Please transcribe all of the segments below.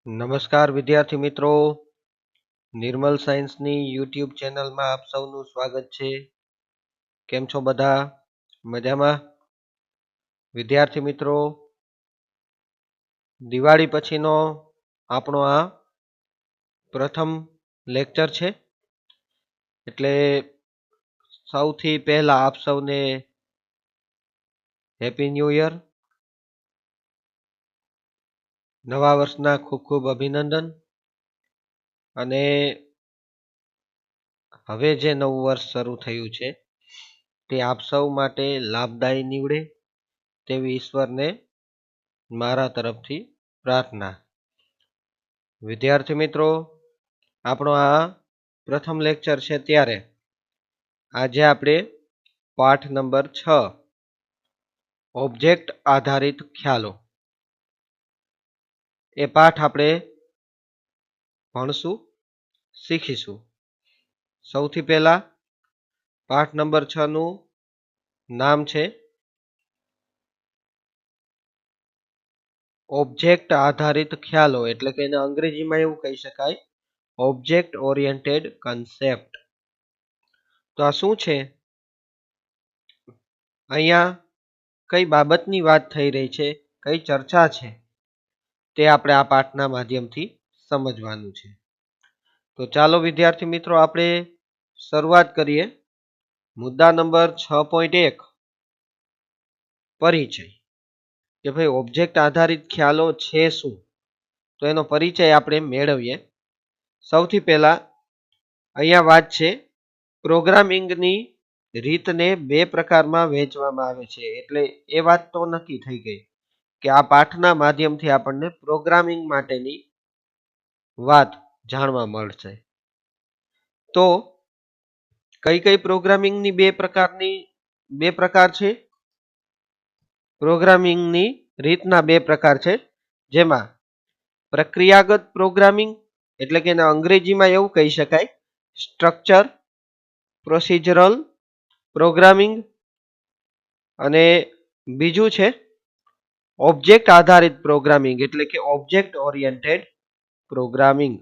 નમસ્કાર વિદ્યાર્થી મિત્રો, નિર્મલ સાયન્સની યુટ્યુબ ચેનલમાં આપ સૌનું સ્વાગત છે. કેમ છો બધા? મજામાં? વિદ્યાર્થી મિત્રો, દિવાળી પછીનો આપણો આ પ્રથમ લેક્ચર છે. એટલે સૌથી પહેલા આપ સૌને હેપી ન્યૂ યર. નવા વર્ષના ખૂબ ખૂબ અભિનંદન. અને હવે જે નવું વર્ષ શરૂ થયું છે તે આપ સૌ માટે લાભદાયી નીવડે તેવી ઈશ્વરને મારા તરફથી પ્રાર્થના. વિદ્યાર્થી મિત્રો, આપણો આ પ્રથમ લેક્ચર છે ત્યારે આજે આપણે પાઠ નંબર 6 ઓબ્જેક્ટ આધારિત ખ્યાલો એ પાઠ આપણે ભણશું, શીખીશું. સૌથી પહેલા પાઠ નંબર 6 નું નામ છે ઓબ્જેક્ટ આધારિત ખ્યાલો, એટલે કે એને અંગ્રેજીમાં એવું કહી શકાય ઓબ્જેક્ટ ઓરિએન્ટેડ કન્સેપ્ટ. તો આ શું છે? અહીંયા કઈ બાબતની વાત થઈ રહી છે, કઈ ચર્ચા છે, તે આપણે આ પાઠના માધ્યમથી સમજવાનું છે. તો ચાલો વિદ્યાર્થી મિત્રો આપણે શરૂઆત કરીએ. મુદ્દા નંબર 6.1 પરિચય. કે ભાઈ ઓબ્જેક્ટ આધારિત ખ્યાલો છે શું, તો એનો પરિચય આપણે મેળવીએ. સૌથી પહેલા અહીંયા વાત છે પ્રોગ્રામિંગની રીતને બે પ્રકારમાં વહેંચવામાં આવે છે. એટલે એ વાત તો નક્કી થઈ ગઈ કે આ પાઠના માધ્યમથી આપણને પ્રોગ્રામિંગ માટેની વાત જાણવા મળશે. તો કઈ કઈ પ્રોગ્રામિંગની બે પ્રકાર છે? પ્રોગ્રામિંગની રીતના બે પ્રકાર છે, જેમાં પ્રક્રિયાગત પ્રોગ્રામિંગ, એટલે કે એને અંગ્રેજીમાં એવું કહી શકાય સ્ટ્રક્ચર પ્રોસિજરલ પ્રોગ્રામિંગ, અને બીજું છે ઓબ્જેક્ટ આધારિત પ્રોગ્રામિંગ, એટલે કે ઓબ્જેક્ટ ઓરિએન્ટેડ પ્રોગ્રામિંગ.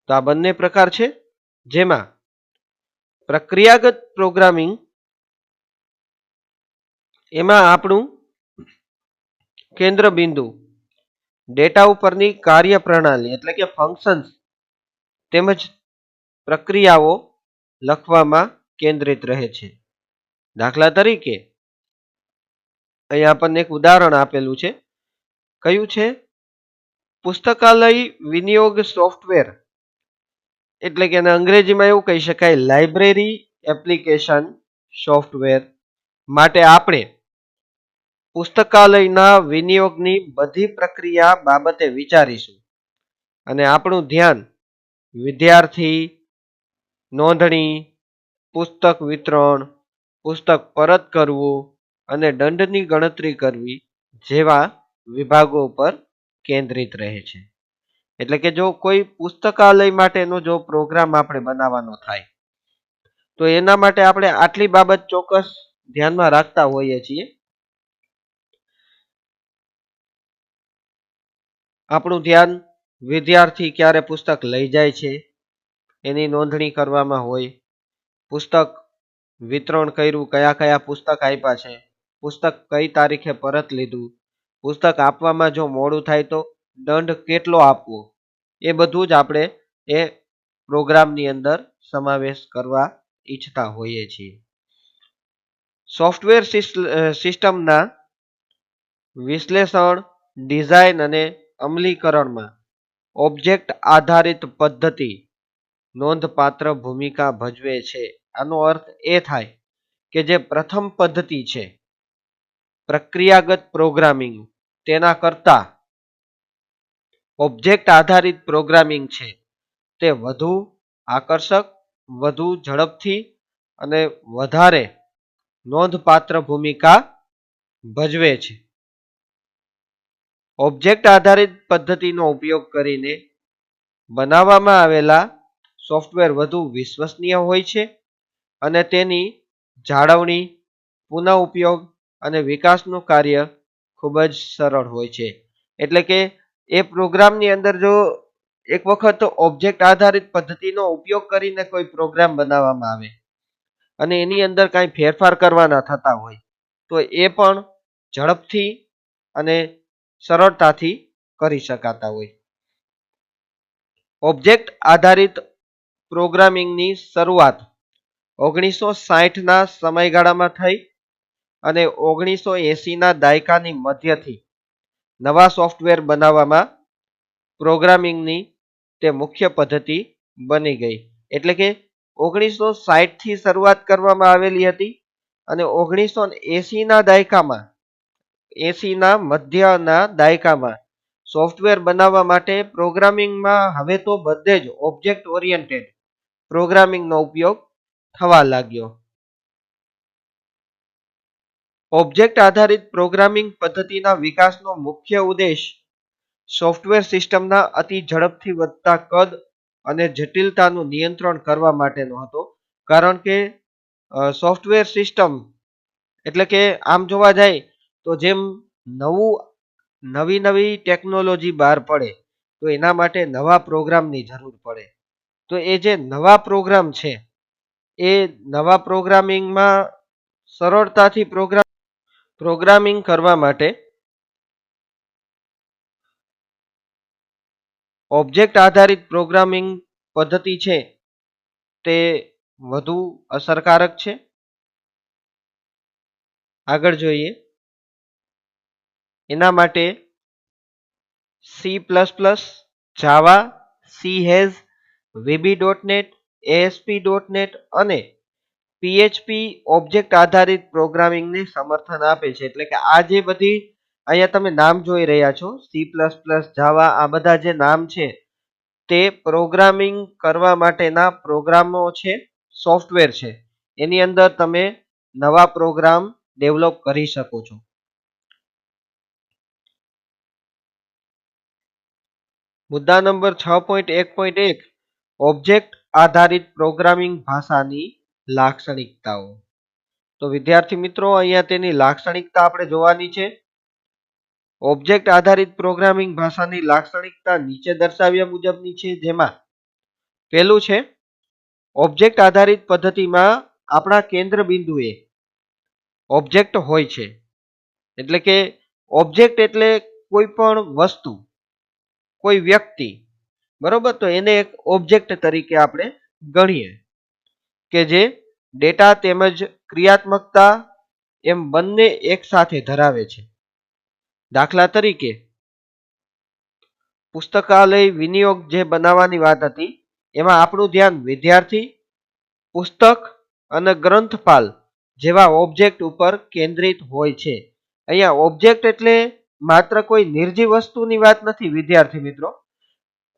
તો આ બંને પ્રકાર છે, જેમાં પ્રક્રિયાગત પ્રોગ્રામિંગ એમાં આપણું કેન્દ્ર બિંદુ ડેટા ઉપરની કાર્યપ્રણાલી, એટલે કે ફંક્શન્સ તેમજ પ્રક્રિયાઓ લખવામાં કેન્દ્રિત રહે છે. દાખલા તરીકે અહીં આપણને એક ઉદાહરણ આપેલું છે. કયું છે? પુસ્તકાલય વિનિયોગ સોફ્ટવેર, એટલે કે અંગ્રેજીમાં એવું કહી શકાય લાઇબ્રેરી એપ્લિકેશન સોફ્ટવેર માટે આપણે પુસ્તકાલયના વિનિયોગની બધી પ્રક્રિયા બાબતે વિચારીશું, અને આપણું ધ્યાન વિદ્યાર્થી, નોંધણી, પુસ્તક વિતરણ, પુસ્તક પરત કરવું અને દંડની ગણતરી કરવી જેવા વિભાગો પર કેન્દ્રિત રહે છે. એટલે કે જો કોઈ પુસ્તકાલય માટેનો જો પ્રોગ્રામ આપણે બનાવવાનો થાય તો એના માટે આપણે આટલી બાબત ચોક્કસ ધ્યાનમાં રાખતા હોઈએ છીએ. આપણું ધ્યાન વિદ્યાર્થી ક્યારે પુસ્તક લઈ જાય છે એની નોંધણી કરવામાં હોય, પુસ્તક વિતરણ કર્યું, કયા કયા પુસ્તક આપ્યા છે, પુસ્તક કઈ તારીખે પરત લીધું, પુસ્તક આપવામાં જો મોડું થાય તો દંડ કેટલો આપવો, એ બધું જ આપણે એ પ્રોગ્રામની અંદર સમાવેશ કરવા ઈચ્છતા હોઈએ છીએ. સોફ્ટવેર સિસ્ટમના વિશ્લેષણ, ડિઝાઇન અને અમલીકરણમાં ઓબ્જેક્ટ આધારિત પદ્ધતિ નોંધપાત્ર ભૂમિકા ભજવે છે. આનો અર્થ એ થાય કે જે પ્રથમ પદ્ધતિ છે પ્રક્રિયાગત પ્રોગ્રામિંગ, તેના કરતા ઓબ્જેક્ટ આધારિત પ્રોગ્રામિંગ છે તે વધુ આકર્ષક, વધુ ઝડપથી અને વધારે નોંધપાત્ર ભૂમિકા ભજવે છે. ઓબ્જેક્ટ આધારિત પદ્ધતિનો ઉપયોગ કરીને બનાવવામાં આવેલા સોફ્ટવેર વધુ વિશ્વસનીય હોય છે અને તેની જાળવણી, પુનઃ ઉપયોગ અને વિકાસનું કાર્ય ખૂબ જ સરળ હોય છે. એટલે કે એ પ્રોગ્રામની અંદર જો એક વખત ઓબ્જેક્ટ આધારિત પદ્ધતિનો ઉપયોગ કરીને કોઈ પ્રોગ્રામ બનાવવામાં આવે અને એની અંદર કાંઈ ફેરફાર કરવાના થતા હોય તો એ પણ ઝડપથી અને સરળતાથી કરી શકાતા હોય. ઓબ્જેક્ટ આધારિત પ્રોગ્રામિંગની શરૂઆત 1960ના સમયગાળામાં થઈ અને 1980ના દાયકાની મધ્યથી નવા સોફ્ટવેર બનાવવામાં પ્રોગ્રામિંગની તે મુખ્ય પદ્ધતિ બની ગઈ. એટલે કે 1960 થી શરૂઆત કરવામાં આવેલી હતી અને 1980ના દાયકામાં 80ના મધ્યના દાયકામાં સોફ્ટવેર બનાવવા માટે પ્રોગ્રામિંગમાં હવે તો બધે જ ઓબ્જેક્ટ ઓરિએન્ટેડ પ્રોગ્રામિંગનો ઉપયોગ થવા લાગ્યો. ઓબ્જેક્ટ આધારિત પ્રોગ્રામિંગ પદ્ધતિના વિકાસનો મુખ્ય ઉદ્દેશ સોફ્ટવેર સિસ્ટમના અતિ ઝડપથી વધતા કદ અને જટિલતાનું નિયંત્રણ કરવા માટેનો હતો. કારણ કે સોફ્ટવેર સિસ્ટમ એટલે કે આમ જોવા જાય તો જેમ નવી ટેકનોલોજી બહાર પડે તો એના માટે નવા પ્રોગ્રામની જરૂર પડે. તો એ જે નવા પ્રોગ્રામ છે એ નવા પ્રોગ્રામિંગમાં સરળતાથી પ્રોગ્રામિંગ કરવા માટે ઓબ્જેક્ટ આધારિત પ્રોગ્રામિંગ પદ્ધતિ છે તે વધુ અસરકારક છે. આગળ જોઈએ એના માટે C++, જાવા, C#, VB.NET, ASP.NET અને PHP ઓબ્જેક્ટ આધારિત પ્રોગ્રામિંગને સમર્થન આપે છે. એટલે કે આ જે બધી અહીંયા તમે નામ જોઈ રહ્યા છો C++, જાવા, આ બધા જે નામ છે તે પ્રોગ્રામિંગ કરવા માટેના પ્રોગ્રામો છે, સોફ્ટવેર છે. એની અંદર તમે નવા પ્રોગ્રામ ડેવલપ કરી શકો છો. મુદ્દા નંબર 6.1.1 ઓબ્જેક્ટ આધારિત પ્રોગ્રામિંગ ભાષાની લાક્ષણિકતાઓ. તો વિદ્યાર્થી મિત્રો અહીંયા તેની લાક્ષણિકતા આપણે જોવાની છે. ઓબ્જેક્ટ આધારિત પ્રોગ્રામિંગ ભાષાની લાક્ષણિકતા નીચે દર્શાવ્યા મુજબની છે. જેમાં પહેલું છે ઓબ્જેક્ટ આધારિત પદ્ધતિમાં આપણા કેન્દ્ર બિંદુએ ઓબ્જેક્ટ હોય છે. એટલે કે ઓબ્જેક્ટ એટલે કોઈ પણ વસ્તુ, કોઈ વ્યક્તિ, બરોબર, તો એને એક ઓબ્જેક્ટ તરીકે આપણે ગણીએ કે જે ડેટા તેમજ ક્રિયાત્મકતા એમ બંને એક સાથે ધરાવે છે. દાખલા તરીકે પુસ્તકાલય વિનિયોગ જે બનાવવાની વાત હતી એમાં આપણું ધ્યાન વિદ્યાર્થી, પુસ્તક અને ગ્રંથપાલ જેવા ઓબ્જેક્ટ ઉપર કેન્દ્રિત હોય છે. અહીંયા ઓબ્જેક્ટ એટલે માત્ર કોઈ નિર્જીવ વસ્તુની વાત નથી વિદ્યાર્થી મિત્રો.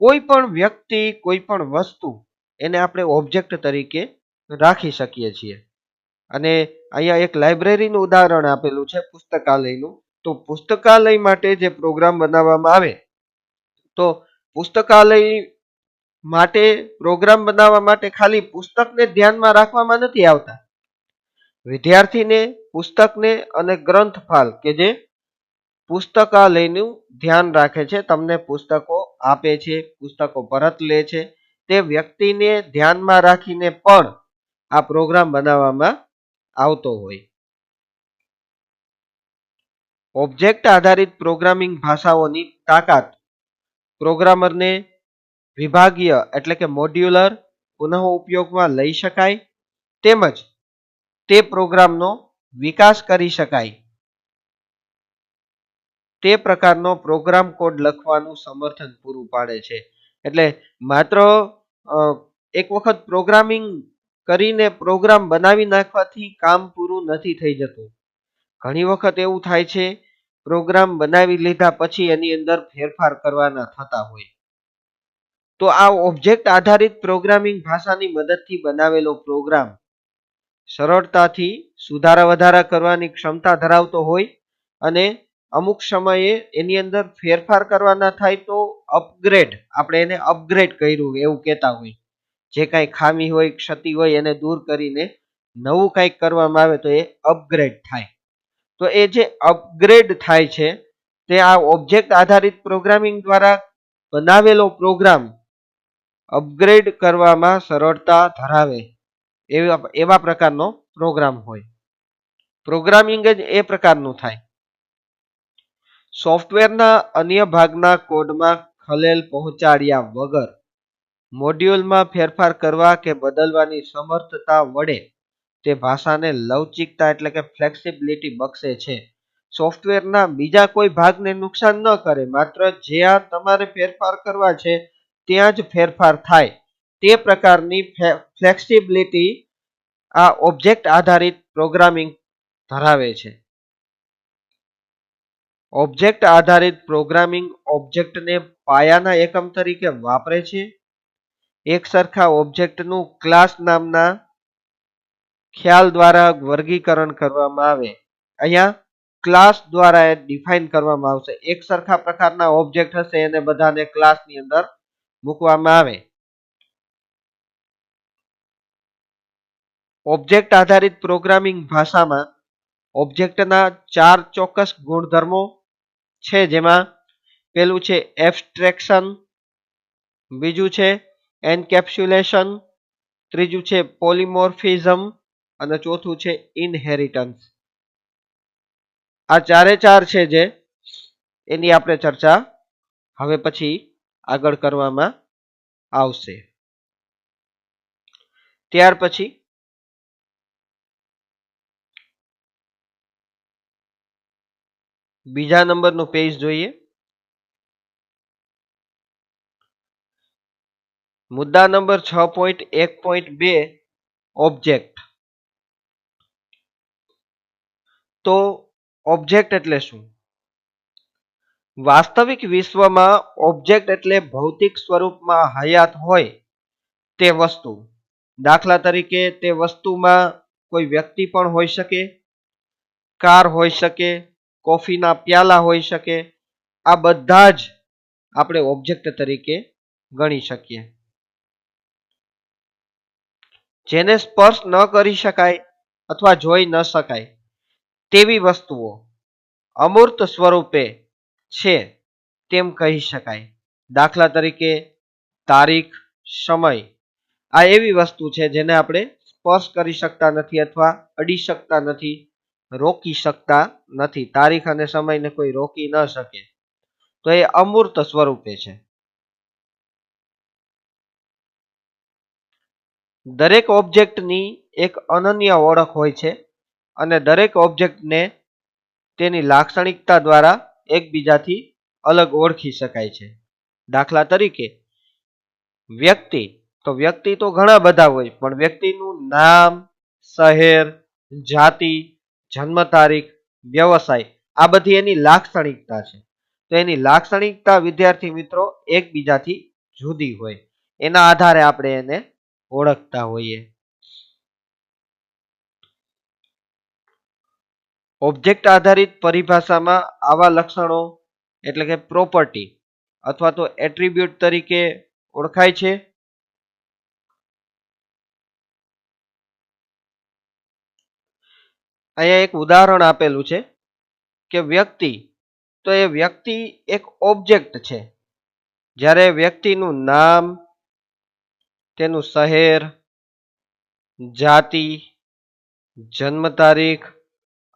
કોઈ પણ વ્યક્તિ, કોઈ પણ વસ્તુ એને આપણે ઓબ્જેક્ટ તરીકે રાખી શકીએ છીએ. અને અહીંયા એક લાઇબ્રેરીનું ઉદાહરણ આપેલું છે પુસ્તકાલયનું. તો પુસ્તકાલય માટે જે પ્રોગ્રામ બનાવવામાં આવે તો પુસ્તકાલય માટે પ્રોગ્રામ બનાવવા માટે ખાલી પુસ્તકને ધ્યાનમાં રાખવામાં નથી આવતા. વિદ્યાર્થીને, પુસ્તકને અને ગ્રંથપાલ કે જે પુસ્તકાલયનું ધ્યાન રાખે છે, તમને પુસ્તકો આપે છે, પુસ્તકો પરત લે છે, તે વ્યક્તિને ધ્યાનમાં રાખીને પણ આ પ્રોગ્રામ બનાવવામાં આવતો હોય. ઓબ્જેક્ટ આધારિત પ્રોગ્રામિંગ ભાષાઓની તાકાત પ્રોગ્રામરને વિભાગીય એટલે કે મોડ્યુલર પુનઃ ઉપયોગમાં લઈ શકાય તેમજ તે પ્રોગ્રામનો વિકાસ કરી શકાય તે પ્રકારનો પ્રોગ્રામ કોડ લખવાનું સમર્થન પૂરું પાડે છે. એટલે માત્ર એક વખત પ્રોગ્રામિંગ કરીને પ્રોગ્રામ બનાવી નાખવાથી કામ પૂરું નથી થઈ જતું. ઘણી વખત એવું થાય છે પ્રોગ્રામ બનાવી લીધા પછી એની અંદર ફેરફાર કરવાના થતા હોય. તો આ ઓબ્જેક્ટ આધારિત પ્રોગ્રામિંગ ભાષાની મદદથી બનાવેલો પ્રોગ્રામ સરળતાથી સુધારા વધારા કરવાની ક્ષમતા ધરાવતો હોય અને અમુક સમયે એની અંદર ફેરફાર કરવાના થાય તો અપગ્રેડ, આપણે એને અપગ્રેડ કર્યું એવું કહેતા હોય. જે કાંઈ ખામી હોય, ક્ષતિ હોય એને દૂર કરીને નવું કંઈક કરવામાં આવે તો એ અપગ્રેડ થાય. તો એ જે અપગ્રેડ થાય છે તે આ ઓબ્જેક્ટ આધારિત પ્રોગ્રામિંગ દ્વારા બનાવેલો પ્રોગ્રામ અપગ્રેડ કરવામાં સરળતા ધરાવે એવા પ્રકારનો પ્રોગ્રામ હોય. પ્રોગ્રામિંગ જ એ પ્રકારનું થાય. સોફ્ટવેરના અન્ય ભાગના કોડમાં ખલેલ પહોંચાડ્યા વગર મોડ્યુલમાં ફેરફાર કરવા કે બદલવાની સમર્થતા વડે તે ભાષાને લવચિકતા એટલે કે ફ્લેક્સિબિલિટી બક્ષે છે. સોફ્ટવેરના બીજા કોઈ ભાગને નુકસાન ન કરે, માત્ર જ્યાં તમારે ફેરફાર કરવા છે ત્યાં જ ફેરફાર થાય તે પ્રકારની ફ્લેક્સિબિલિટી આ ઓબ્જેક્ટ આધારિત પ્રોગ્રામિંગ ધરાવે છે. ઓબ્જેક્ટ આધારિત પ્રોગ્રામિંગ ઓબ્જેક્ટને પાયાના એકમ તરીકે વાપરે છે. એક સરખા ઓબ્જેક્ટનું ક્લાસ નામના ખ્યાલ દ્વારા વર્ગીકરણ કરવામાં આવે. અહીંયા ક્લાસ દ્વારા ડિફાઇન કરવામાં આવશે. એક સરખા પ્રકારના ઓબ્જેક્ટ હશે એને બધાને ક્લાસની અંદર મૂકવામાં આવે. ઓબ્જેક્ટ આધારિત પ્રોગ્રામિંગ ભાષામાં ઓબ્જેક્ટના 4 ચોક્કસ ગુણધર્મો છે, જેમાં પેલું છે એબ્સ્ટ્રેક્શન, બીજું છે એન્કેપ્સ્યુલેશન, ત્રીજું છે પોલિમોર્ફિઝમ અને ચોથું છે ઇનહેરિટન્સ. આ ચારે ચાર છે જે એની આપણે ચર્ચા હવે પછી આગળ કરવામાં આવશે. ત્યાર પછી બીજા નંબરનું પેજ જોઈએ. મુદ્દા નંબર 6.1.2 ઓબ્જેક્ટ. તો ઓબ્જેક્ટ એટલે શું? વાસ્તવિક વિશ્વમાં ઓબ્જેક્ટ એટલે ભૌતિક સ્વરૂપમાં હયાત હોય તે વસ્તુ. દાખલા તરીકે તે વસ્તુમાં કોઈ વ્યક્તિ પણ હોઈ શકે, કાર હોઈ શકે, કોફીના પ્યાલા હોઈ શકે. આ બધા જ આપણે ઓબ્જેક્ટ તરીકે ગણી શકીએ. જેને સ્પર્શ ન કરી શકાય અથવા જોઈ ન શકાય તેવી વસ્તુઓ અમૂર્ત સ્વરૂપે છે તેમ કહી શકાય. દાખલા તરીકે તારીખ, સમય. આ એવી વસ્તુ છે જેને આપણે સ્પર્શ કરી શકતા નથી અથવા અડી શકતા નથી, રોકી શકતા નથી. તારીખ અને સમયને કોઈ રોકી ન શકે, તો એ અમૂર્ત સ્વરૂપે છે. દરેક ઓબ્જેક્ટની એક અનન્ય ઓળખ હોય છે અને દરેક ઓબ્જેક્ટને તેની લાક્ષણિકતા દ્વારા એકબીજાથી અલગ ઓળખી શકાય છે. દાખલા તરીકે વ્યક્તિ. તો વ્યક્તિ તો ઘણા બધા હોય, પણ વ્યક્તિનું નામ, શહેર, જાતિ, જન્મ તારીખ, વ્યવસાય, આ બધી એની લાક્ષણિકતા છે. તો એની લાક્ષણિકતા વિદ્યાર્થી મિત્રો એકબીજાથી જુદી હોય, એના આધારે આપણે એને ઓળખતા હોઈએ. ઓબ્જેક્ટ આધારિત પરિભાષામાં આવા લક્ષણો એટલે કે પ્રોપર્ટી અથવા તો એટ્રીબ્યુટ તરીકે ઓળખાય છે. અહીંયા એક ઉદાહરણ આપેલું છે કે વ્યક્તિ. તો એ વ્યક્તિ એક ઓબ્જેક્ટ છે. જ્યારે વ્યક્તિનું નામ, તેનું શહેર, જાતિ, જન્મ તારીખ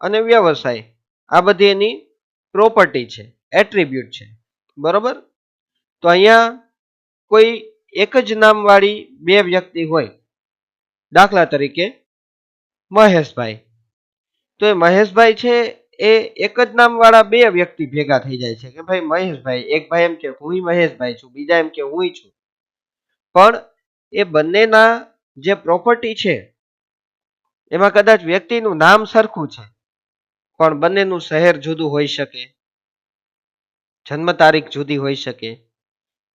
અને વ્યવસાય, આ બધી એની પ્રોપર્ટી છે, એટ્રીબ્યુટ છે. બરોબર. તો અહીંયા કોઈ એક જ નામવાળી બે વ્યક્તિ હોય, દાખલા તરીકે મહેશભાઈ. તો એ મહેશભાઈ છે એ એક જ નામવાળા બે વ્યક્તિ ભેગા થઈ જાય છે કે ભાઈ મહેશભાઈ. એક ભાઈ એમ કે હું મહેશભાઈ છું, બીજા એમ કે હું છું. પણ એ બંનેના જે પ્રોપર્ટી છે એમાં કદાચ વ્યક્તિનું નામ સરખું છે, પણ બંનેનું શહેર જુદું હોઈ શકે, જન્મ તારીખ જુદી હોઈ શકે,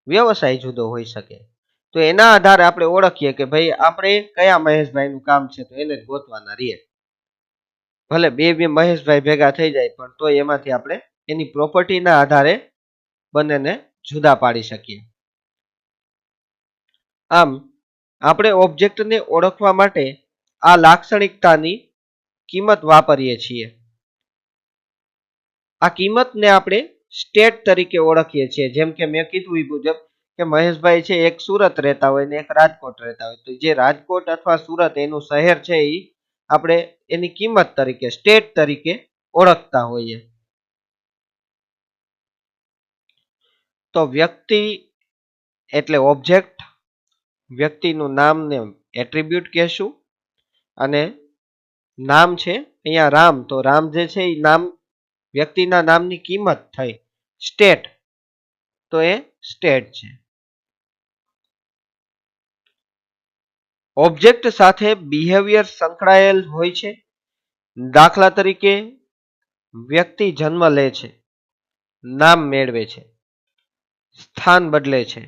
વ્યવસાય જુદો હોઈ શકે. તો એના આધારે આપણે ઓળખીએ કે ભાઈ આપણે કયા મહેશભાઈનું કામ છે, તો એને જ ગોતવાના રહીએ. ભલે બે મહેશભાઈ ભેગા થઈ જાય, પણ તો એમાંથી આપણે એની પ્રોપર્ટીના આધારે બંનેને જુદા પાડી શકીએ. આમ આપણે ઓબ્જેક્ટને ઓળખવા માટે આ લાક્ષણિકતાની કિંમત વાપરીએ છીએ. આ કિંમતને આપણે સ્ટેટ તરીકે ઓળખીએ છીએ. જેમ કે મેં કીધું એ મુજબ કે મહેશભાઈ છે એક સુરત રહેતા હોય ને એક રાજકોટ રહેતા હોય, તો જે રાજકોટ અથવા સુરત એનું શહેર છે એ આપણે એની કિંમત તરીકે સ્ટેટ તરીકે ઓળખતા હોઈએ. તો વ્યક્તિ એટલે ઓબ્જેક્ટ, વ્યક્તિનું નામ ને એટ્રીબ્યુટ કહેશું, અને નામ છે અહીંયા રામ, તો રામ જે છે એ નામ વ્યક્તિના નામની કિંમત થઈ. સ્ટેટ તો એ સ્ટેટ છે. ઓબ્જેક્ટ સાથે બિહેવિયર સંકળાયેલ હોય છે. દાખલા તરીકે વ્યક્તિ જન્મ લે છે, નામ મેળવે છે, સ્થાન બદલે છે.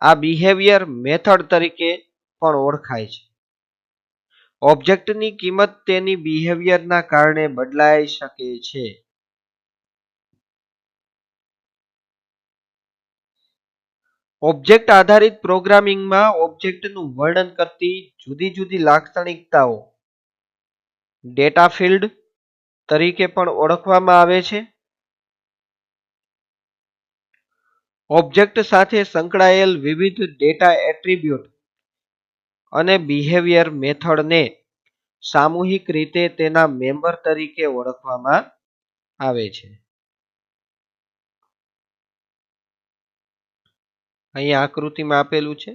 આ બિહેવિયર મેથડ તરીકે પણ ઓળખાય છે. ઓબ્જેક્ટની કિંમત તેની બિહેવિયરના કારણે બદલાઈ શકે છે. ઓબ્જેક્ટ આધારિત પ્રોગ્રામિંગમાં ઓબ્જેક્ટનું વર્ણન કરતી જુદી જુદી લાક્ષણિકતાઓ ડેટા ફિલ્ડ તરીકે પણ ઓળખવામાં આવે છે. ઓબ્જેક્ટ સાથે સંકળાયેલ વિવિધ ડેટા એટ્રીબ્યુટ અને બિહેવિયર મેથડને સામૂહિક રીતે તેના મેમ્બર તરીકે ઓળખવામાં આવે છે. અહીંયા આકૃતિમાં આપેલું છે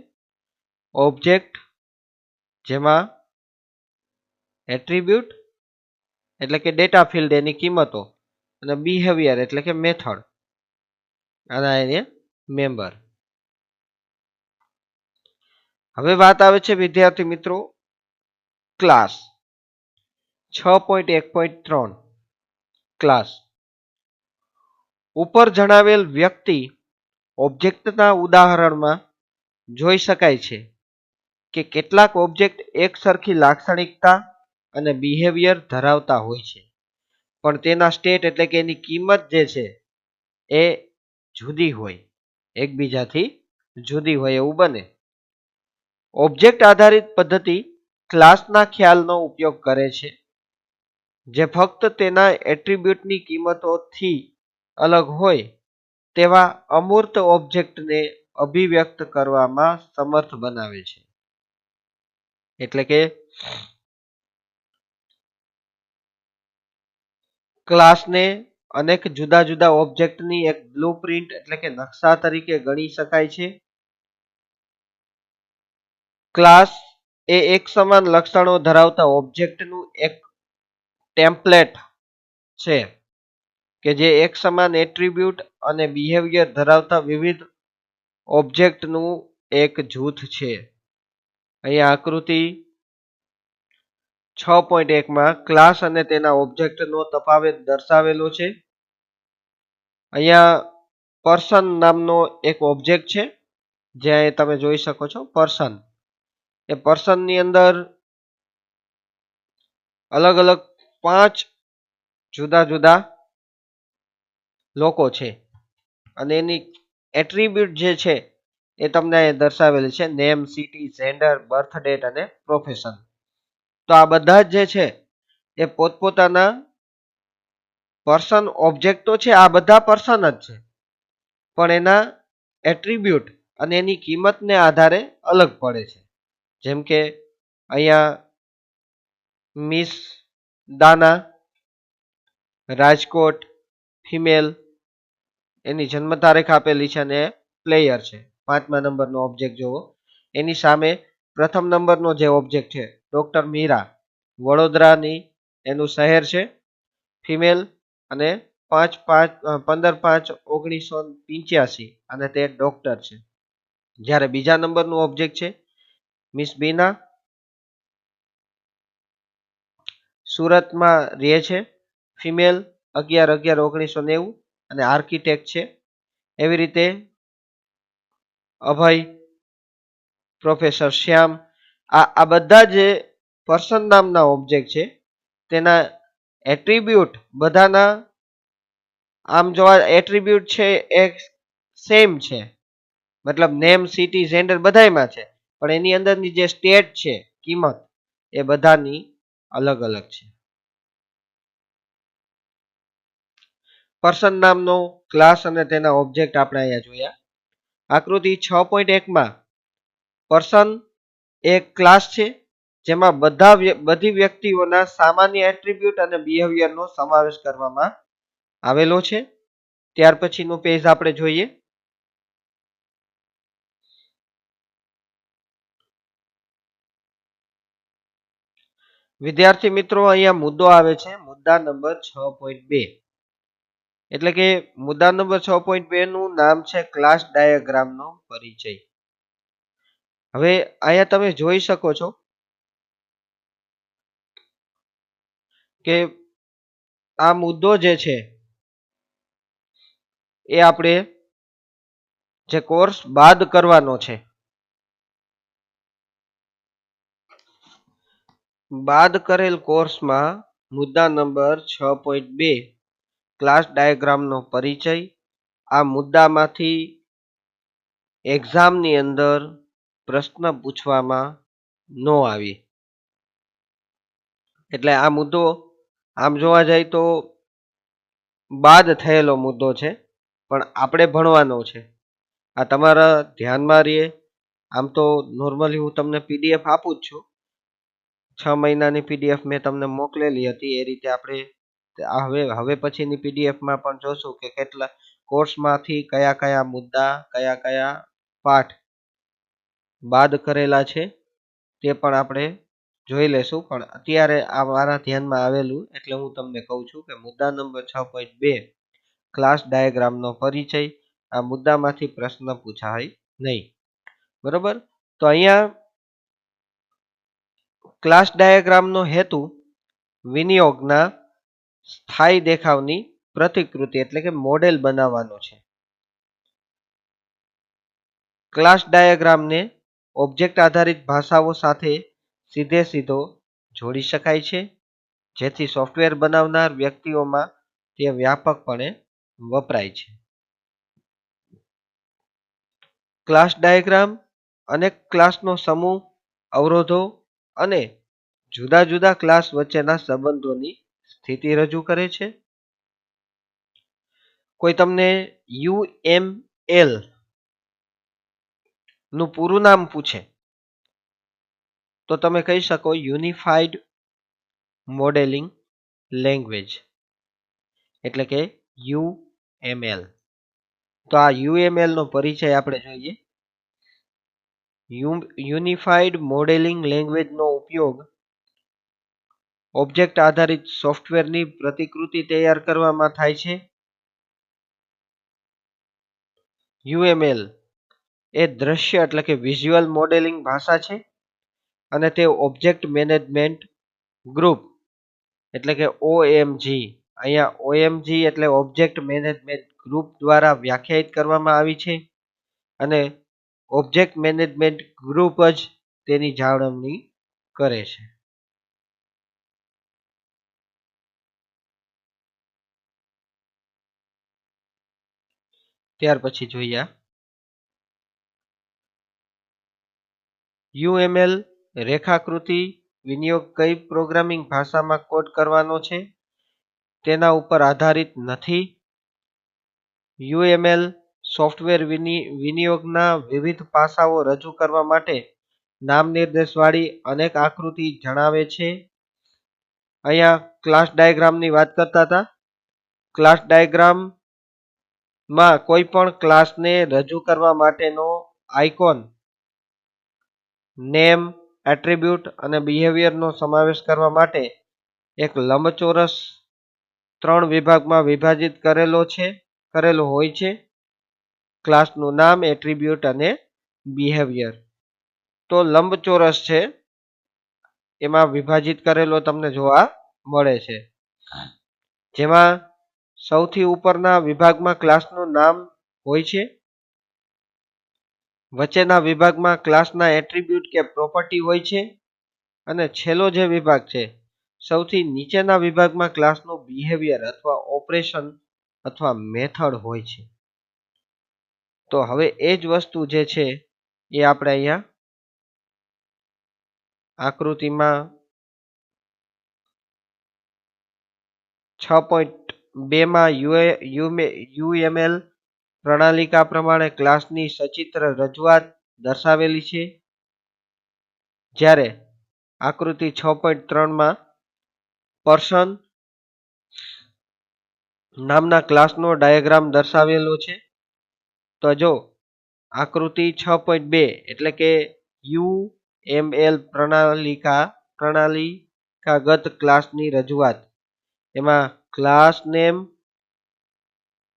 ઓબ્જેક્ટ, જેમાં એટ્રીબ્યુટ એટલે કે ડેટા ફિલ્ડ એની કિંમતો, અને બિહેવિયર એટલે કે મેથડ, અને એને મેમ્બર. હવે વાત આવે છે વિદ્યાર્થી મિત્રો ક્લાસ 6.1.3 ક્લાસ. ઉપર જણાવેલ વ્યક્તિ ઓબ્જેક્ટના ઉદાહરણમાં જોઈ શકાય છે કે કેટલાક ઓબ્જેક્ટ એક સરખી લાક્ષણિકતા અને બિહેવિયર ધરાવતા હોય છે, પણ તેના સ્ટેટ એટલે કે એની કિંમત જે છે એ જુદી હોય, એકબીજાથી જુદી હોય એવું બને. ઓબ્જેક્ટ આધારિત પદ્ધતિ ક્લાસના ખ્યાલનો ઉપયોગ કરે છે, જે ફક્ત તેના એટ્રીબ્યુટની કિંમતોથી અલગ હોય તેવા અમૂર્ત ઓબ્જેક્ટને અભિવ્યક્ત કરવામાં સમર્થ બનાવે છે. એટલે કે ક્લાસને અનેક જુદા જુદા ઓબ્જેક્ટની એક બ્લુપ્રિન્ટ એટલે કે નકશા તરીકે ગણી શકાય છે. ક્લાસ એ એક સમાન લક્ષણો ધરાવતા ઓબ્જેક્ટનું એક ટેમ્પલેટ છે કે જે એક સમાન એટ્રીબ્યુટ અને બિહેવિયર ધરાવતા વિવિધ ઓબ્જેક્ટનું એક જૂથ છે. અહીંયા આકૃતિ 6.1 ક્લાસ અને તેના ઓબ્જેક્ટનો તફાવત દર્શાવેલો છે. અહીંયા પર્સન નામનો એક ઓબ્જેક્ટ છે, જે તમે જોઈ શકો છો પર્સન. એ પર્સનની અંદર અલગ અલગ 5 જુદા જુદા લોકો છે, અને એની એટ્રીબ્યુટ જે છે એ તમને દર્શાવેલ છે name, city, gender, birth date અને પ્રોફેશન. તો આ બધા જે છે એ પોતપોતાના પર્સન ઓબ્જેક્ટો છે, આ બધા પર્સન જ છે, પણ એના એટ્રીબ્યુટ અને એની કિંમતને આધારે અલગ પડે છે. જેમ કે અહીંયા મિસ દાના, રાજકોટ, ફિમેલ, એની જન્મ તારીખ આપેલી છે અને પ્લેયર છે. 5મા નંબરનો ઓબ્જેક્ટ જોવો. એની સામે પ્રથમ નંબરનો જે ઓબ્જેક્ટ છે ડોક્ટર મીરા, વડોદરાની એનું શહેર છે, ફિમેલ, અને 15/5/1985 અને તે ડોક્ટર છે. જ્યારે બીજા નંબરનું ઓબ્જેક્ટ છે મિસ બીના, સુરતમાં રહે છે, ફિમેલ, 11/11/1990 અને આર્કિટેક્ટ છે. એવી રીતે અભય, પ્રોફેસર શ્યામ, આ બધા જે પર્સન નામના ઓબ્જેક્ટ છે તેના એટ્રીબ્યુટ બધાના આમ જોવા એટ્રીબ્યુટ છે એ સેમ છે, મતલબ નેમ, સિટી, જેન્ડર બધાયમાં છે, પણ એની અંદરની જે સ્ટેટ છે કિંમત એ બધાની અલગ અલગ છે. પર્સન નામનો ક્લાસ અને તેના ઓબ્જેક્ટ આપણે અહીંયા જોયા. આકૃતિ 6.1 માં પર્સન એક ક્લાસ છે જેમાં બધી વ્યક્તિઓના સામાન્ય એટ્રીબ્યુટ અને બિહેવિયરનો સમાવેશ કરવામાં આવેલો છે. ત્યાર પછીનું પેજ આપણે જોઈએ. વિદ્યાર્થી મિત્રો, અહીંયા મુદ્દો આવે છે મુદ્દા નંબર 6.2. એટલે કે મુદ્દા નંબર 6.2 નું નામ છે ક્લાસ ડાયાગ્રામનો પરિચય. હવે અહીંયા તમે જોઈ શકો છો કે આ મુદ્દો જે છે એ આપણે જે કોર્સ બાદ કરવાનો છે, બાદ કરેલ કોર્સમાં મુદ્દા નંબર 6.2 ક્લાસ ડાયાગ્રામનો પરિચય, આ મુદ્દામાંથી એક્ઝામની અંદર પ્રશ્ન પૂછવામાં ન આવે. એટલે આ મુદ્દો આમ જોવા જાય તો બાદ થયેલો મુદ્દો છે, પણ આપણે ભણવાનો છે. આ તમારા ધ્યાનમાં રહે. આમ તો નોર્મલી હું તમને પીડીએફ આપું જ છું. 6 મહિનાની પીડીએફ મેં તમને મોકલેલી હતી. એ રીતે આપણે હવે પછીની પીડીએફમાં પણ જોશું કે કેટલા કોર્સમાંથી કયા કયા મુદ્દા, કયા કયા પાઠ બાદ કરેલા છે તે પણ આપણે જોઈ લેશું. પણ અત્યારે આ મારા ધ્યાનમાં આવેલું એટલે હું તમને કહું છું કે મુદ્દા નંબર 6.2 ક્લાસ ડાયાગ્રામનો પરિચય, આ મુદ્દામાંથી પ્રશ્ન પૂછાય નહીં. બરોબર? તો અહીંયા ક્લાસ ડાયાગ્રામનો હેતુ વિનિયોગના સ્થાયી દેખાવની પ્રતિકૃતિ એટલે કે મોડેલ બનાવવાનો છે. ક્લાસ ડાયાગ્રામને ઓબ્જેક્ટ આધારિત ભાષાઓ સાથે સીધો જોડી શકાય છે, જેથી સોફ્ટવેર બનાવનાર વ્યક્તિઓમાં તે વ્યાપકપણે વપરાય છે. ક્લાસ ડાયાગ્રામ અનેક ક્લાસનો સમૂહ, અવરોધો અને જુદા જુદા ક્લાસ વચ્ચેના સંબંધોની સ્થિતિ રજૂ કરે છે. કોઈ તમને UML નું પૂરું નામ પૂછે તો તમે કહી શકો યુનિફાઈડ મોડેલિંગ લેંગ્વેજ, એટલે કે UML. તો આ UML નો પરિચય આપણે જોઈએ. યુનિફાઈડ મોડેલિંગ લેંગ્વેજનો ઉપયોગ ઓબ્જેક્ટ આધારિત સોફ્ટવેરની પ્રતિકૃતિ તૈયાર કરવામાં થાય છે. UML એ દ્રશ્ય એટલે કે વિઝ્યુઅલ મોડેલિંગ ભાષા છે અને તે ઓબ્જેક્ટ મેનેજમેન્ટ ગ્રુપ એટલે કે OMG, અહીંયા OMG એટલે ઓબ્જેક્ટ મેનેજમેન્ટ ગ્રુપ દ્વારા વ્યાખ્યાયિત કરવામાં આવી છે અને ઓબ્જેક્ટ મેનેજમેન્ટ ગ્રુપ જ તેની જાળવણી કરે છે. ત્યાર પછી જોઈએ UML રેખાકૃતિ વિનિયોગ કઈ પ્રોગ્રામિંગ ભાષામાં કોડ કરવાનો છે તેના ઉપર આધારિત નથી. UML સોફ્ટવેર વિનિયોગના વિવિધ પાસાઓ રજૂ કરવા માટે નામ નિર્દેશવાળી અનેક આકૃતિ જણાવે છે. અહીંયા ક્લાસ ડાયાગ્રામની વાત કરતા હતા. ક્લાસ ડાયાગ્રામમાં કોઈ પણ ક્લાસને રજૂ કરવા માટેનો આઇકોન, નેમ, એટ્રીબ્યુટ અને બિહેવિયરનો સમાવેશ કરવા માટે એક લંબચોરસ 3 વિભાગમાં વિભાજિત કરેલો હોય છે. ક્લાસનું નામ, એટ્રીબ્યુટ અને બિહેવિયર. તો લંબચોરસ છે એમાં વિભાજિત કરેલો તમને જોવા મળે છે, જેમાં સૌથી ઉપરના વિભાગમાં ક્લાસનું નામ હોય છે, વચ્ચેના વિભાગમાં ક્લાસના એટ્રીબ્યુટ કે પ્રોપર્ટી હોય છે અને છેલ્લો જે વિભાગ છે સૌથી નીચેના વિભાગમાં ક્લાસનું બિહેવિયર અથવા ઓપરેશન અથવા મેથડ હોય છે. તો હવે એ જ વસ્તુ જે છે એ આપણે અહીંયા આકૃતિમાં 6. 2 માં UML પ્રણાલિકા પ્રમાણે ક્લાસની સચિત્ર રજૂઆત દર્શાવેલી છે. જ્યારે આકૃતિ 6.3 માં પર્સન નામના ક્લાસનો ડાયાગ્રામ દર્શાવેલો છે. તો જો આકૃતિ 6.2 એટલે કે UML પ્રણાલિકાગત ક્લાસની રજૂઆત, એમાં ક્લાસ નેમ,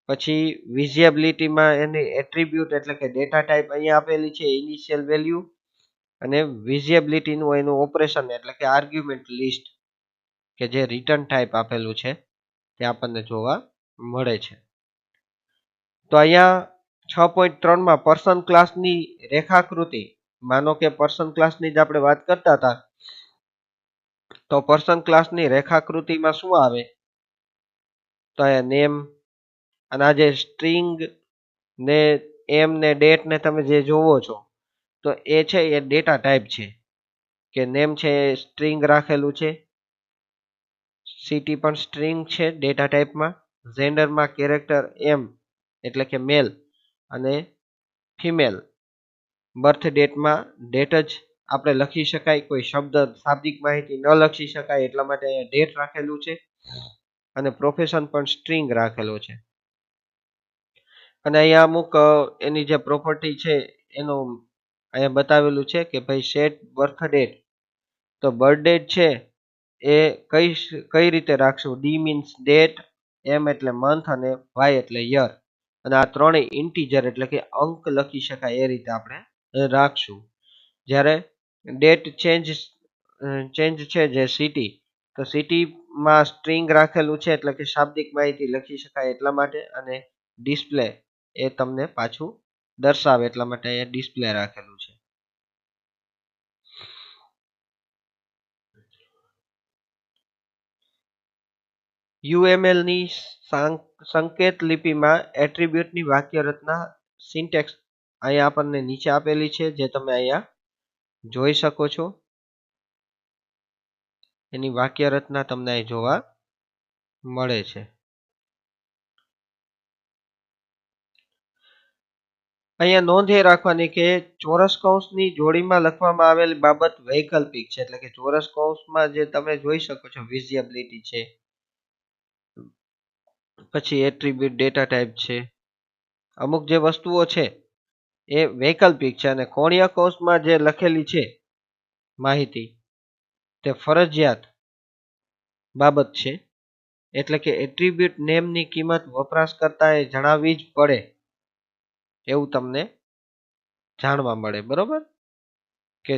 પછી વિઝિબિલિટીમાં એની એટ્રીબ્યુટ એટલે કે ડેટા ટાઈપ અહીંયા આપેલી છે, ઇનિશિયલ વેલ્યુ, અને વિઝિબિલિટીનું એનું ઓપરેશન એટલે કે આર્ગ્યુમેન્ટ લિસ્ટ કે જે રિટર્ન ટાઈપ આપેલું છે તે આપણને જોવા મળે છે. તો અહીંયા 6.3 માં પર્સન ક્લાસની રેખાકૃતિ, માનો કે પર્સન ક્લાસની જ આપણે વાત કરતા હતા, તો પર્સન ક્લાસની રેખાકૃતિમાં શું આવે, તો અહીંયા નેમ, અને આ જે સ્ટ્રિંગ ને એમ ને ડેટ ને તમે જે જોવો છો, તો એ છે એ ડેટા ટાઈપ છે, કે નેમ છે એ સ્ટ્રિંગ રાખેલું છે, સિટી પણ સ્ટ્રિંગ છે ડેટા ટાઈપમાં, જેન્ડરમાં કેરેક્ટર એમ એટલે કે મેલ અને ફિમેલ, બર્થ ડેટમાં ડેટ જ આપણે લખી શકાય, કોઈ શબ્દ શાબ્દિક માહિતી ન લખી શકાય એટલા માટે અહીંયા ડેટ રાખેલું છે, અને પ્રોફેશન પણ સ્ટ્રિંગ રાખેલો છે. અને અહીંયા અમુક એની જે પ્રોપર્ટી છે એનું અહીંયા બતાવેલું છે કે ભાઈ સેટ બર્થ ડેટ, તો બર્થ ડેટ છે એ કઈ રીતે રાખશું, ડી મીન્સ ડેટ, એમ એટલે મંથ, અને વાય એટલે યર, અને આ ત્રણેય ઇન્ટીજર એટલે કે અંક લખી શકાય એ રીતે આપણે રાખશું. જ્યારે ડેટ ચેન્જ છે જે સિટી, તો સિટીમાં સ્ટ્રિંગ રાખેલું છે એટલે કે શાબ્દિક માહિતી લખી શકાય એટલા માટે, અને ડિસ્પ્લે એ તમને પાછું દર્શાવે એટલા માટે અહીંયા ડિસ્પ્લે રાખેલું છે. UML ની સંકેત લિપિમાં એટ્રીબ્યુટની વાક્ય રચના સિન્ટેક્સ અહીંયા આપણને નીચે આપેલી છે, જે તમે અહીંયા જોઈ શકો છો. એની વાક્ય રચના તમને અહીં જોવા મળે છે. અહીંયા નોંધ એ રાખવાની કે ચોરસ કૌંસની જોડીમાં લખવામાં આવેલી બાબત વૈકલ્પિક છે, એટલે કે ચોરસ કૌંસમાં જે તમે જોઈ શકો છો વિઝિબિલિટી છે, પછી એટ્રીબ્યુટ ડેટા ટાઈપ છે, અમુક જે વસ્તુઓ છે એ વૈકલ્પિક છે, અને કોણીય કૌંસમાં જે લખેલી છે માહિતી તે ફરજિયાત બાબત છે, એટલે કે એટ્રીબ્યુટ નેમની કિંમત વપરાશકર્તાએ જણાવવી જ પડે એવું તમને જાણવા મળે. બરોબર, કે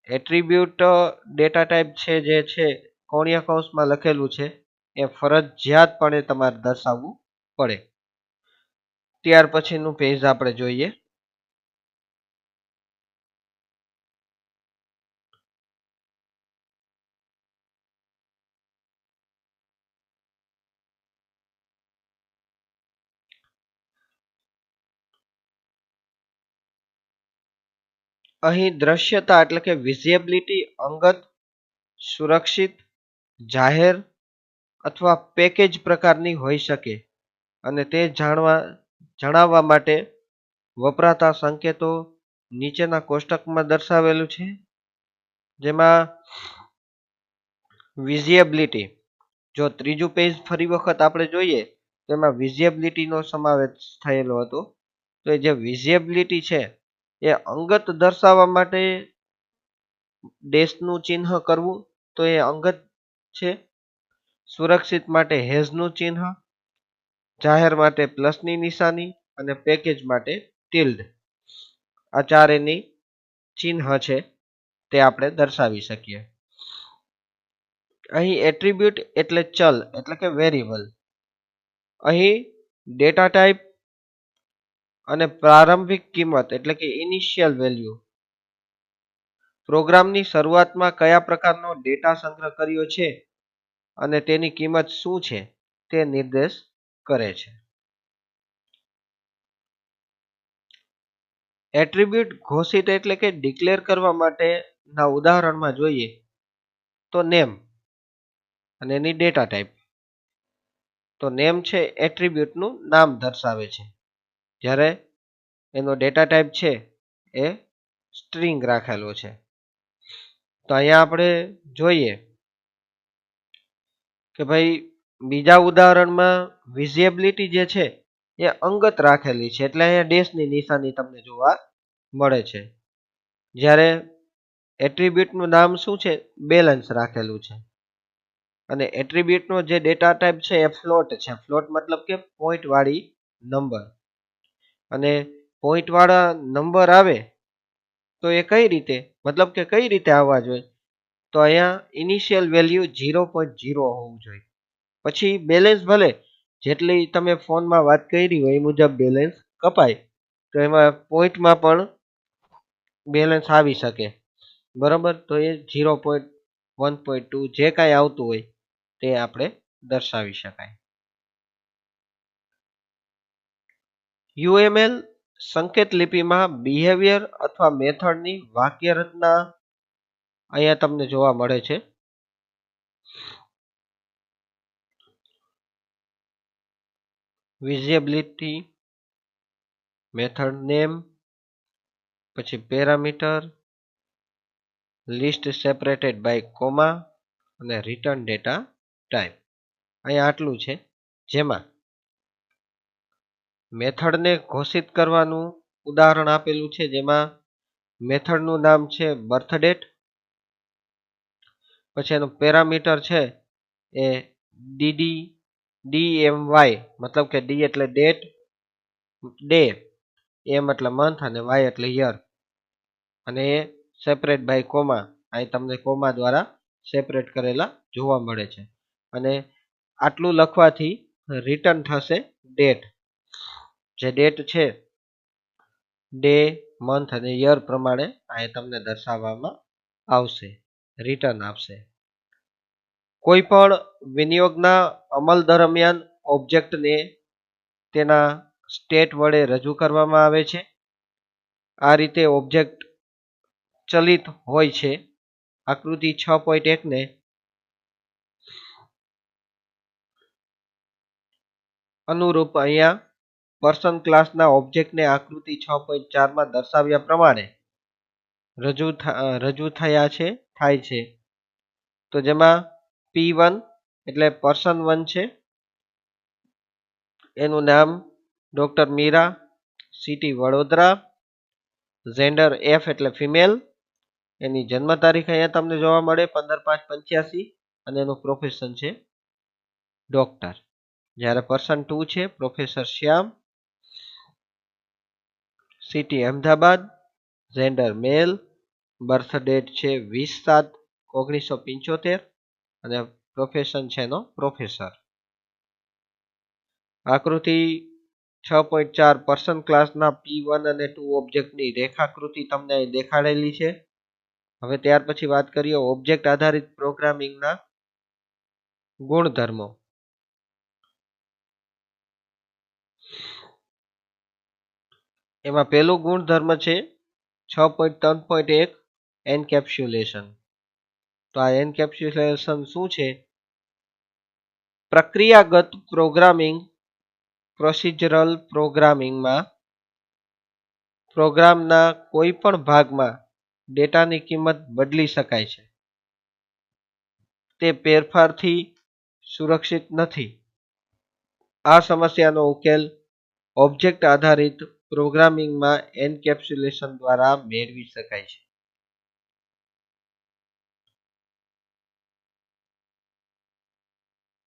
એટ્રીબ્યુટ ડેટા ટાઈપ છે જે છે કોણીય કૌંસમાં લખેલું છે એ ફરજિયાતપણે તમારે દર્શાવવું પડે. ત્યાર પછીનું પેજ આપણે જોઈએ. અહીં દ્રશ્યતા એટલે કે વિઝિબિલિટી અંગત, સુરક્ષિત, જાહેર અથવા પેકેજ પ્રકારની હોઈ શકે, અને તે જણાવવા માટે વપરાતા સંકેતો નીચેના કોષ્ટકમાં દર્શાવેલું છે. જેમાં વિઝિબિલિટી, જો ત્રીજું પેજ ફરી વખત આપણે જોઈએ તો એમાં વિઝિબિલિટીનો સમાવેશ થયેલો હતો. તો એ જે વિઝિબિલિટી છે એ અંગત દર્શાવવા માટે ડેશનું ચિહ્ન કરવું, તો એ અંગત છે. સુરક્ષિત માટે હેઝનું ચિહ્ન, જાહેર માટે પ્લસની નિશાની, અને પેકેજ માટે ટિલ્ડ, આ ચાર એની ચિહ્ન છે તે આપણે દર્શાવી શકીએ. અહીં એટ્રીબ્યુટ એટલે ચલ એટલે કે વેરિયેબલ, અહીં ડેટા ટાઈપ અને પ્રારંભિક કિંમત એટલે કે ઇનિશિયલ વેલ્યુ, પ્રોગ્રામની શરૂઆતમાં કયા પ્રકારનો ડેટા સંગ્રહ કર્યો છે અને તેની કિંમત શું છે તે નિર્દેશ કરે છે. એટ્રીબ્યુટ ઘોષિત એટલે કે ડિક્લેર કરવા માટેના ઉદાહરણમાં જોઈએ તો નેમ અને એની ડેટા ટાઈપ, તો નેમ છે એટ્રીબ્યુટનું નામ દર્શાવે છે, જ્યારે એનો ડેટા ટાઈપ છે એ સ્ટ્રિંગ રાખેલો છે. તો અહીંયા આપણે જોઈએ કે ભાઈ બીજા ઉદાહરણમાં વિઝિબિલિટી જે છે એ અંગત રાખેલી છે, એટલે અહીંયા ડેશની નિશાની તમને જોવા મળે છે. જ્યારે એટ્રીબ્યુટનું નામ શું છે? બેલેન્સ રાખેલું છે. અને એટ્રીબ્યુટનો જે ડેટા ટાઈપ છે એ ફ્લોટ છે. ફ્લોટ મતલબ કે પોઈન્ટ વાળી નંબર. અને પોઈન્ટ વાળા નંબર આવે તો એ કઈ રીતે, મતલબ કે કઈ રીતે આવવા જોઈએ? તો અહીંયા ઇનિશિયલ વેલ્યુ 0.0 હોવું જોઈએ. પછી બેલેન્સ ભલે જેટલી તમે ફોનમાં વાત કરી હોય એ મુજબ બેલેન્સ કપાય, તો એમાં પોઈન્ટમાં પણ બેલેન્સ આવી શકે. બરોબર, તો એ 0.1.2 જે કાંઈ આવતું હોય તે આપણે દર્શાવી શકાય. UML સંકેત લિપિમાં બિહેવિયર અથવા મેથડની વાક્ય રચના અહીંયા તમને જોવા મળે છે. વિઝિબિલિટી, મેથડ નેમ, પછી parameter, list separated by comma અને રિટર્ન ડેટા ટાઈપ. અહીંયા આટલું છે, જેમાં મેથડને ઘોષિત કરવાનું ઉદાહરણ આપેલું છે, જેમાં મેથડનું નામ છે બર્થડેટ. પછી એનું પેરામીટર છે એ DMY, મતલબ કે ડી એટલે ડેટ, ડે, એમ એટલે મંથ અને વાય એટલે યર. અને એ સેપરેટ બાય કોમા, અહીં તમને કોમા દ્વારા સેપરેટ કરેલા જોવા મળે છે. અને આટલું લખવાથી રિટર્ન થશે ડેટ. જે ડેટ છે ડે, મંથ અને યર પ્રમાણે અહીં તમને દર્શાવવામાં આવશે, રિટર્ન આપશે. કોઈ પણ વિનિયોગના અમલ દરમિયાન ઓબ્જેક્ટને તેના સ્ટેટ વડે રજૂ કરવામાં આવે છે. આ રીતે ઓબ્જેક્ટ ચલિત હોય છે. આકૃતિ 6.1 ને અનુરૂપ અહીંયા પર્સન ક્લાસના ઓબ્જેક્ટને આકૃતિ 6.4 માં દર્શાવ્યા પ્રમાણે રજૂ થાય છે. તો જેમાં P1 એટલે પર્સન 1 છે, એનું નામ doctor Meera, city Vadodara, gender F એટલે ફિમેલ, એની જન્મ તારીખ અહીંયા તમને જોવા મળે 15/5/85, અને એનું પ્રોફેશન છે ડોક્ટર. જ્યારે પર્સન 2 છે પ્રોફેસર શ્યામ, સિટી અમદાવાદ, જેન્ડર મેલ, બર્થ ડેટ છે 20/7/1975, અને પ્રોફેશન છે એનો પ્રોફેસર. આકૃતિ 6.4 પર્સન ક્લાસના P1 અને 2 ઓબ્જેક્ટની રેખાકૃતિ તમને અહીં દેખાડેલી છે. હવે ત્યાર પછી વાત કરીએ ઓબ્જેક્ટ આધારિત પ્રોગ્રામિંગના ગુણધર્મો. એમાં પહેલું ગુણધર્મ છે 6.3.1 એન્કેપ્સ્યુલેશન. તો આ એન્કેપ્સ્યુલેશન શું છે? પ્રક્રિયાગત પ્રોગ્રામિંગ, પ્રોસિજરલ પ્રોગ્રામિંગમાં પ્રોગ્રામના કોઈ પણ ભાગમાં ડેટાની કિંમત બદલી શકાય છે. તે ફેરફારથી સુરક્ષિત નથી. આ સમસ્યાનો ઉકેલ ઓબ્જેક્ટ આધારિત પ્રોગ્રામિંગમાં એન્કેપ્સ્યુલેશન દ્વારા મેળવી શકાય છે.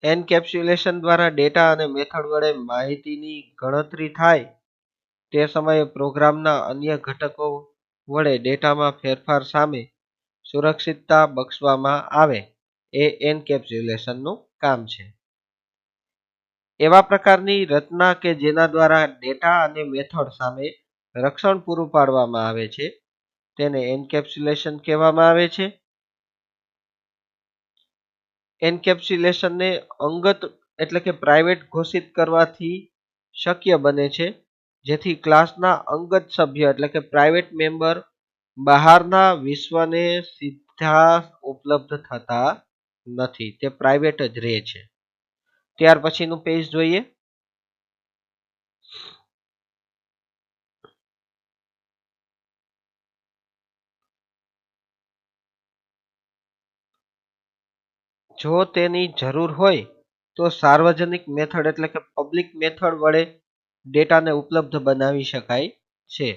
એન્કેપ્સ્યુલેશન દ્વારા ડેટા અને મેથડ વડે માહિતીની ગણતરી થાય તે સમયે પ્રોગ્રામના અન્ય ઘટકો વડે ડેટામાં ફેરફાર સામે સુરક્ષિતતા બક્ષવામાં આવે એ એન્કેપ્સ્યુલેશનનું કામ છે. એવા પ્રકારની રચના કે જેના દ્વારા ડેટા અને મેથડ સામે રક્ષણ પૂરું પાડવામાં આવે છે તેને એન્કેપ્સ્યુલેશન કહેવામાં આવે છે. એન્કેપ્સ્યુલેશનને અંગત એટલે કે પ્રાઇવેટ ઘોષિત કરવાથી શક્ય બને છે, જેથી ક્લાસના અંગત સભ્ય એટલે કે પ્રાઇવેટ મેમ્બર બહારના વિશ્વને સીધા ઉપલબ્ધ થતા નથી, તે પ્રાઇવેટ જ રહે છે. ત્યાર પછીનું પેજ જોઈએ. જો તેની જરૂર હોય તો સાર્વજનિક મેથડ એટલે કે પબ્લિક મેથડ વડે ડેટાને ઉપલબ્ધ બનાવી શકાય છે.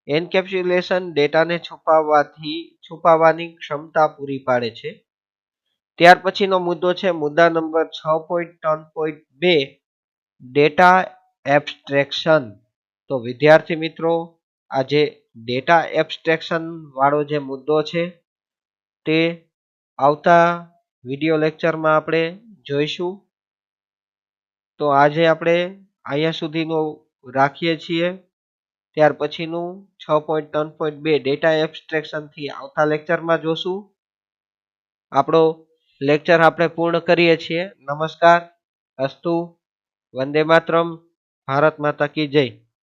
એન્કેપ્સ્યુલેશન ડેટાને છુપાવવાની ક્ષમતા પૂરી પાડે છે. ત્યાર પછીનો મુદ્દો છે મુદ્દા નંબર 6.3.2 ડેટા એબ્સ્ટ્રેક્શન. તો વિદ્યાર્થી મિત્રો, આ જે ડેટા એબ્સ્ટ્રેક્શન વાળો જે મુદ્દો છે તે આવતા વિડિયો લેક્ચરમાં આપણે જોઈશું. તો આજે આપણે અહીંયા સુધીનું રાખીએ છીએ. ત્યાર પછીનું 6.3.2 ડેટા એબ્સ્ટ્રેક્શન થી આવતા લેક્ચરમાં જોશું. આપણો લેક્ચર આપણે પૂર્ણ કરીએ છીએ. નમસ્કાર, અસ્તુ, વંદે માતરમ, ભારત માતા કી જય.